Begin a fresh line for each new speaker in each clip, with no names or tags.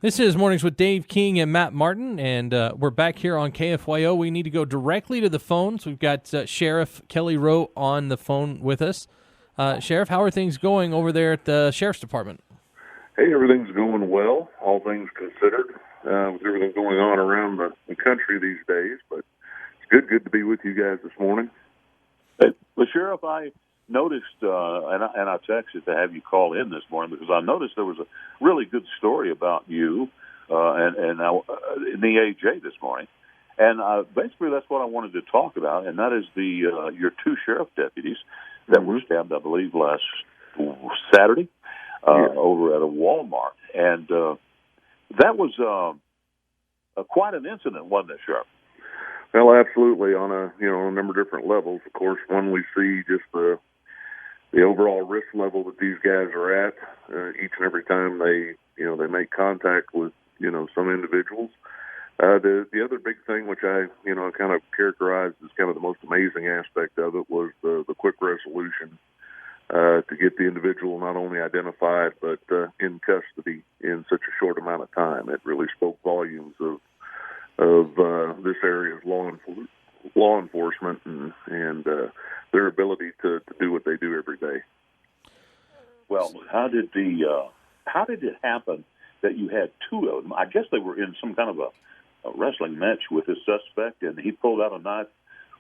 This is Mornings with Dave King and Matt Martin, and we're back here on KFYO. We need to go directly to the phones. We've got Sheriff Kelly Rowe on the phone with us. Sheriff, how are things going over there at the Sheriff's Department?
Hey, everything's going well, all things considered, with everything going on around the country these days. But it's good to be with you guys this morning.
Hey, well, Sheriff, I noticed, and I texted to have you call in this morning because I noticed there was a really good story about you and in the AJ this morning. And basically that's what I wanted to talk about, and that is your two sheriff deputies that were stabbed, I believe, last Saturday over at a Walmart. And that was quite an incident, wasn't it, Sheriff?
Well, absolutely, on a number of different levels. Of course, one, we see just the overall risk level that these guys are at each and every time they make contact with some individuals. The other big thing, which I kind of characterized as kind of the most amazing aspect of it, was the quick resolution to get the individual not only identified but in custody in such a short amount of time. It really spoke volumes of this area's law enforcement and their ability to do what they do every day.
Well, how did it happen that you had two of them? I guess they were in some kind of a wrestling match with his suspect, and he pulled out a knife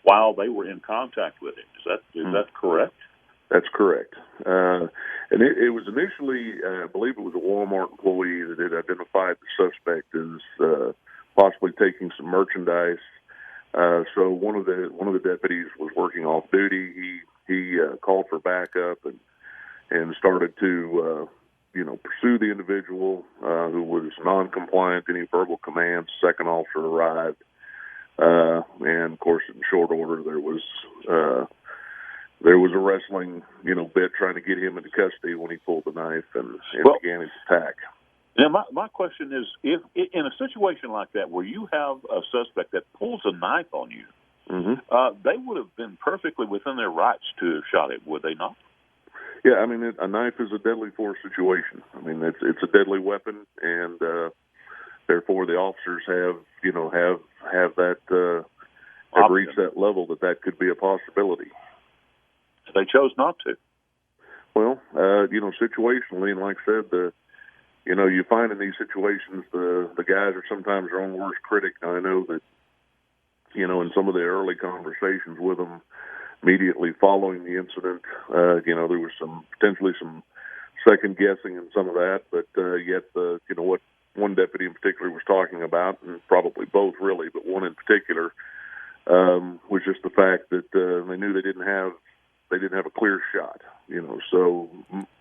while they were in contact with him. Is that correct?
That's correct. And it was initially, I believe it was a Walmart employee that had identified the suspect as possibly taking some merchandise. So one of the deputies was working off duty. He called for backup and started to pursue the individual who was non-compliant to any verbal commands. Second officer arrived, and of course, in short order, there was a wrestling bit trying to get him into custody when he pulled the knife and began his attack.
Now, my question is, if in a situation like that where you have a suspect that pulls a knife on you, they would have been perfectly within their rights to have shot it, would they not?
Yeah, I mean, a knife is a deadly force situation. I mean, it's a deadly weapon, and therefore the officers have that have reached that level that could be a possibility.
They chose not to.
Well, situationally, and like I said, you find in these situations the guys are sometimes their own worst critic. Now, I know that, in some of the early conversations with them immediately following the incident, there was potentially some second guessing in some of that, but yet what one deputy in particular was talking about, and probably both really, but one in particular, was just the fact that they knew they didn't have a clear shot, so...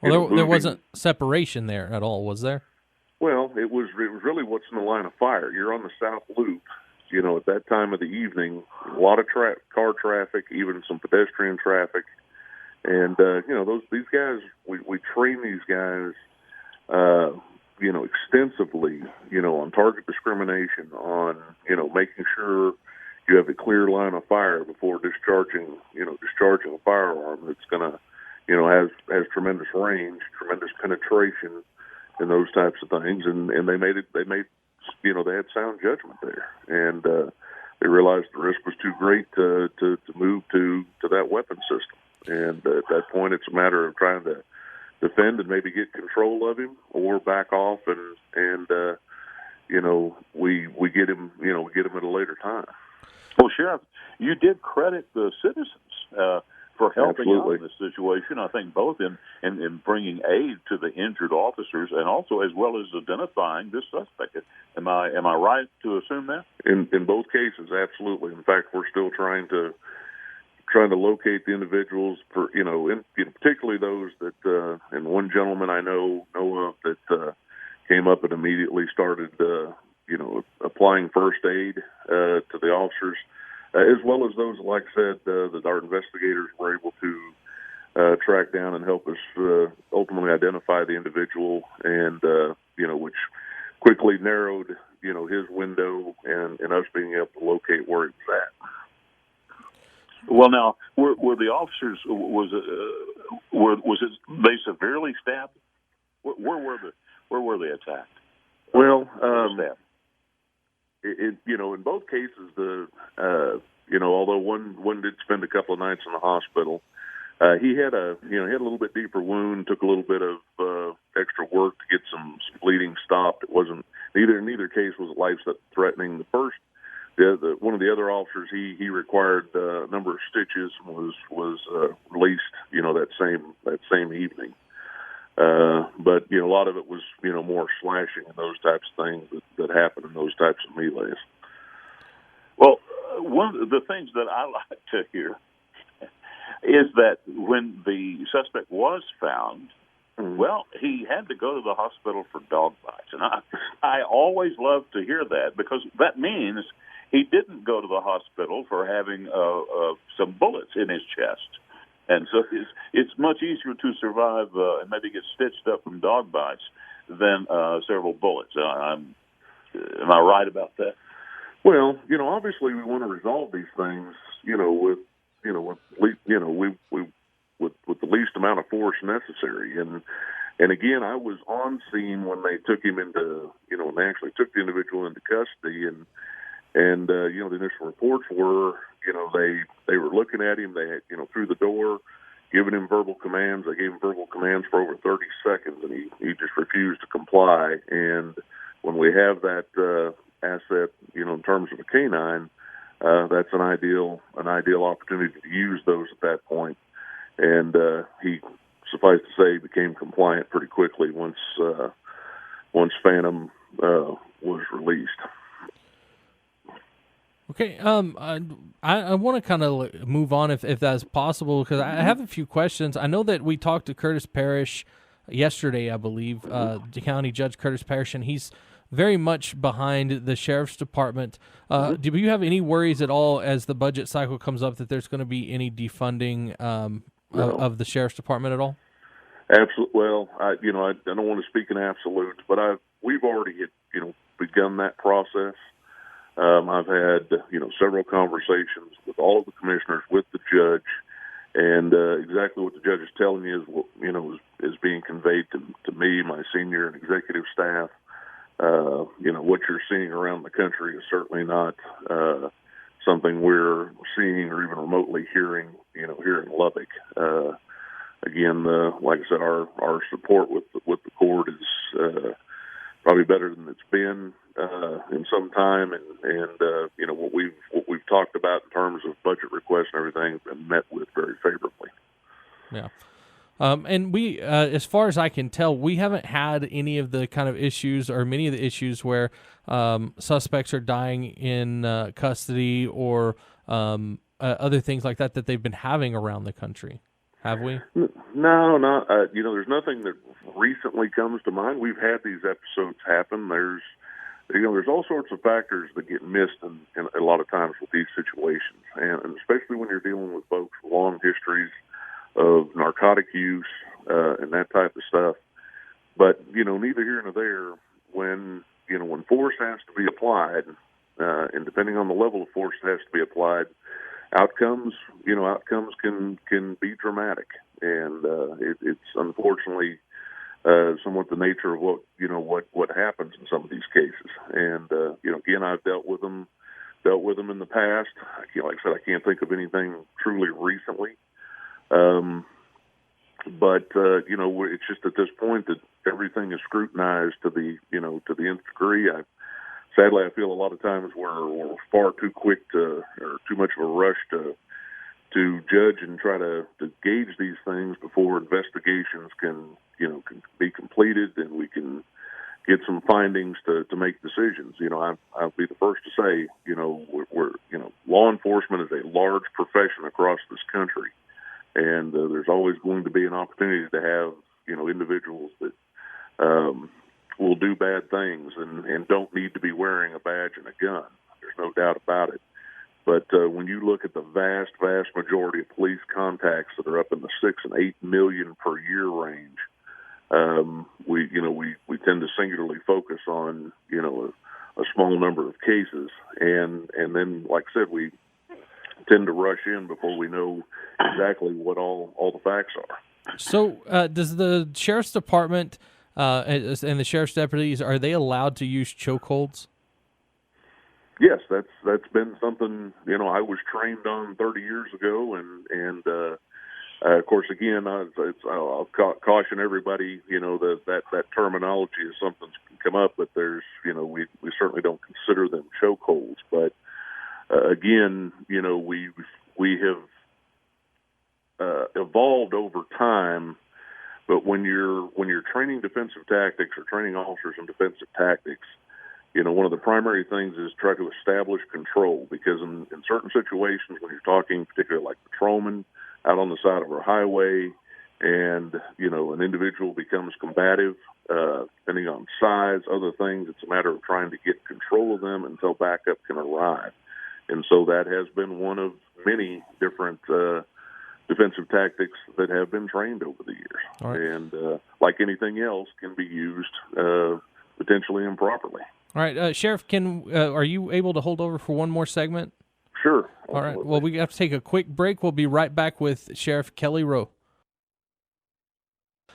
Well, there wasn't separation there at all, was there?
Well, it was really what's in the line of fire. You're on the South Loop, at that time of the evening, a lot of car traffic, even some pedestrian traffic, and, these guys, we train these guys, extensively, on target discrimination, on, making sure you have a clear line of fire before discharging a firearm that's going to, has tremendous range, tremendous penetration, and those types of things. And they had sound judgment there, and they realized the risk was too great to move to that weapon system. And at that point, it's a matter of trying to defend and maybe get control of him, or back off and we get him at a later time.
Well, Sheriff, you did credit the citizens for helping out in this situation. I think both in bringing aid to the injured officers, and also as well as identifying this suspect. Am I right to assume that?
In both cases, absolutely. In fact, we're still trying to locate the individuals, for particularly those that, and one gentleman I know of that came up and immediately started applying first aid to the officers, as well as those, like I said, that our investigators were able to track down and help us ultimately identify the individual, and which quickly narrowed his window and us being able to locate where he was at.
Well, now, were the officers, was it they severely stabbed? Where were they attacked?
Well,
understand.
In both cases, although one did spend a couple of nights in the hospital, he had a little bit deeper wound. Took a little bit of extra work to get some bleeding stopped. It wasn't neither case was life threatening. The first, one of the other officers, he required a number of stitches and was released that same evening. But a lot of it was more slashing and those types of things that happen in those types of melees.
Well, one of the things that I like to hear is that when the suspect was found, well, he had to go to the hospital for dog bites. And I always love to hear that, because that means he didn't go to the hospital for having some bullets in his chest. And so it's much easier to survive and maybe get stitched up from dog bites than several bullets. Am I right about that?
Well, obviously we want to resolve these things, with the least amount of force necessary. And again, I was on scene when they took him into, when they actually took the individual into custody, and the initial reports were, they were looking at him, they had, through the door, giving him verbal commands. They gave him verbal commands for over 30 seconds, and he just refused to comply. And when we have that asset, in terms of a canine, that's an ideal opportunity to use those at that point. And he, suffice to say, became compliant pretty quickly once Phantom was released.
Okay, I want to kind of move on if that's possible, because I have a few questions. I know that we talked to Curtis Parrish yesterday, I believe, County Judge Curtis Parrish, and he's very much behind the Sheriff's Department. Do you have any worries at all as the budget cycle comes up that there's going to be any defunding of the Sheriff's Department at all?
Absolutely. Well, I don't want to speak in absolutes, but we've already begun that process. I've had several conversations with all of the commissioners, with the judge, and exactly what the judge is telling you is being conveyed to me, my senior and executive staff. What you're seeing around the country is certainly not something we're seeing or even remotely hearing here in Lubbock. Again, like I said, our support with the court is probably better than it's been in some time, and what we've talked about in terms of budget requests and everything has been met with very favorably.
Yeah. And we, as far as I can tell, we haven't had any of the kind of issues or many of the issues where suspects are dying in custody or other things like that they've been having around the country. Have we?
No, not. There's nothing that recently comes to mind. We've had these episodes happen. There's all sorts of factors that get missed in a lot of times with these situations, and especially when you're dealing with folks with long histories of narcotic use and that type of stuff. But neither here nor there. When force has to be applied, and depending on the level of force that has to be applied, outcomes can be dramatic, and it's unfortunately somewhat the nature of what happens in some of these cases. And again, I've dealt with them in the past. Like I said, I can't think of anything truly recently. But it's just at this point that everything is scrutinized to the nth degree. Sadly, I feel a lot of times we're far too quick or too much of a rush to judge and try to gauge these things before investigations can be completed and we can get some findings to make decisions. I'll be the first to say, we're law enforcement is a large profession across this country, and there's always going to be an opportunity to have individuals that will do bad things and don't need to be wearing a badge and a gun. There's no doubt about it. But when you look at the vast, vast majority of police contacts that are up in the 6 and 8 million per year range, we tend to singularly focus on a small number of cases, and then, like I said, we tend to rush in before we know exactly what all the facts are.
So, does the Sheriff's Department and the sheriff's deputies, are they allowed to use chokeholds?
Yes, that's been something I was trained on 30 years ago, and of course, again, I'll caution everybody, that terminology is something that can come up, but there's, we certainly don't consider them chokeholds. But again, we have evolved over time. But when you're training defensive tactics or training officers in defensive tactics, one of the primary things is try to establish control, because in certain situations when you're talking, particularly like patrolmen out on the side of our highway, and, an individual becomes combative, depending on size, other things, it's a matter of trying to get control of them until backup can arrive. And so that has been one of many different defensive tactics that have been trained over the years.
Right.
And like anything else, can be used potentially improperly.
All right, Sheriff, are you able to hold over for one more segment?
Sure.
All right. Well, we have to take a quick break. We'll be right back with Sheriff Kelly Rowe.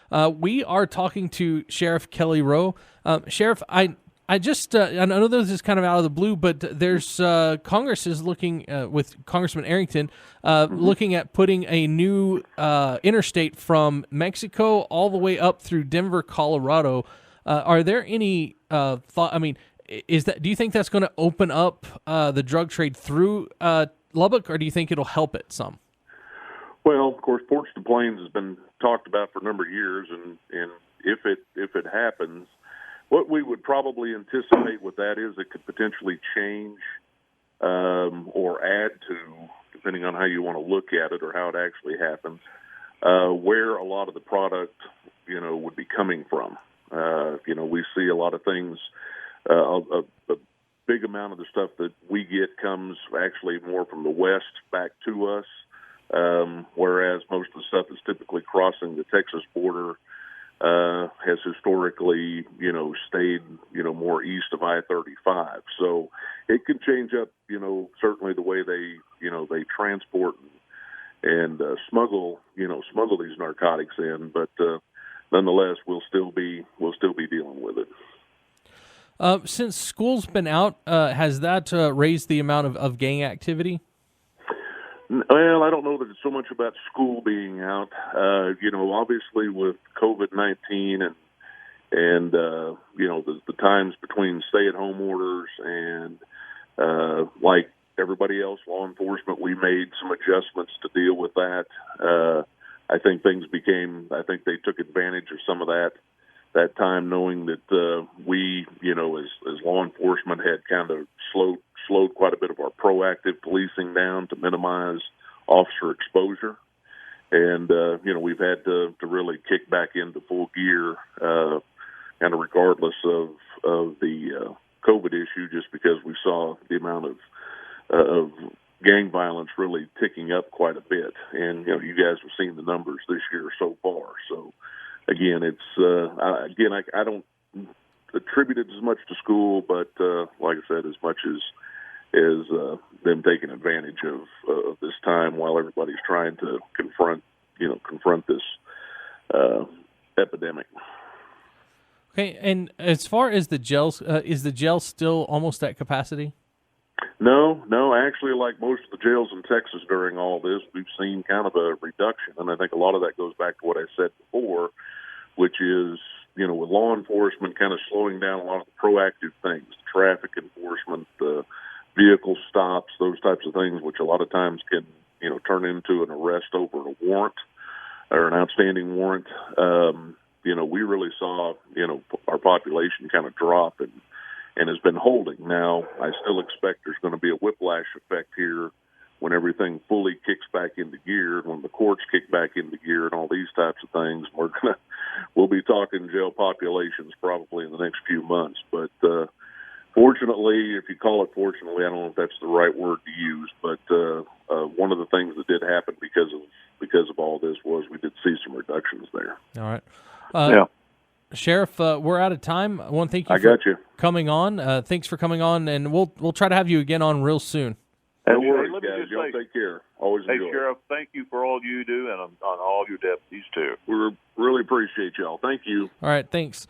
We are talking to Sheriff Kelly Rowe. Sheriff, I know this is kind of out of the blue, but there's Congress is looking with Congressman Arrington looking at putting a new interstate from Mexico all the way up through Denver, Colorado. Are there any thought? I mean, do you think that's going to open up the drug trade through Lubbock, or do you think it'll help it some?
Well, of course, Ports to Plains has been talked about for a number of years, and if it happens, what we would probably anticipate with that is it could potentially change or add to, depending on how you want to look at it or how it actually happens, where a lot of the product, would be coming from. We see a lot of things. A big amount of the stuff that we get comes actually more from the west back to us, whereas most of the stuff that's typically crossing the Texas border has historically, stayed, more east of I-35. So it can change up, certainly the way they transport and smuggle these narcotics in. But nonetheless, we'll still be dealing with it.
Since school's been out, has that raised the amount of gang activity?
Well, I don't know that it's so much about school being out. Obviously with COVID-19 and the times between stay-at-home orders and like everybody else, law enforcement, we made some adjustments to deal with that. I think they took advantage of some of that time, knowing that we, as law enforcement, had kind of slowed quite a bit of our proactive policing down to minimize officer exposure. And, we've had to really kick back into full gear, kind of regardless of the COVID issue, just because we saw the amount of gang violence really ticking up quite a bit. And, you guys have seen the numbers this year so far. So, again, I don't attribute it as much to school, but like I said, as much as them taking advantage of this time while everybody's trying to confront this epidemic.
Okay, and as far as the jails, is the jail still almost at capacity?
No. Actually, like most of the jails in Texas during all this, we've seen kind of a reduction, and I think a lot of that goes back to what I said before, which is, with law enforcement kind of slowing down a lot of the proactive things, traffic enforcement, vehicle stops, those types of things, which a lot of times can, turn into an arrest over a warrant or an outstanding warrant. We really saw, our population kind of drop and has been holding. Now, I still expect there's going to be a whiplash effect here when everything fully kicks back into gear, when the courts kick back into gear and all these types of things. We'll be talking jail populations probably in the next few months. But fortunately, if you call it fortunately, I don't know if that's the right word to use, but one of the things that did happen because of all this was we did see some reductions there.
All right.
Yeah.
Sheriff, we're out of time. I want to thank you
for
coming on. Thanks for coming on, and we'll try to have you again on real soon.
No
And
worries,
let me
guys.
just
Y'all
say,
take care. Always
hey,
enjoy it.
Sheriff, thank you for all you do, and on all your deputies too.
We really appreciate y'all. Thank you.
All right, thanks.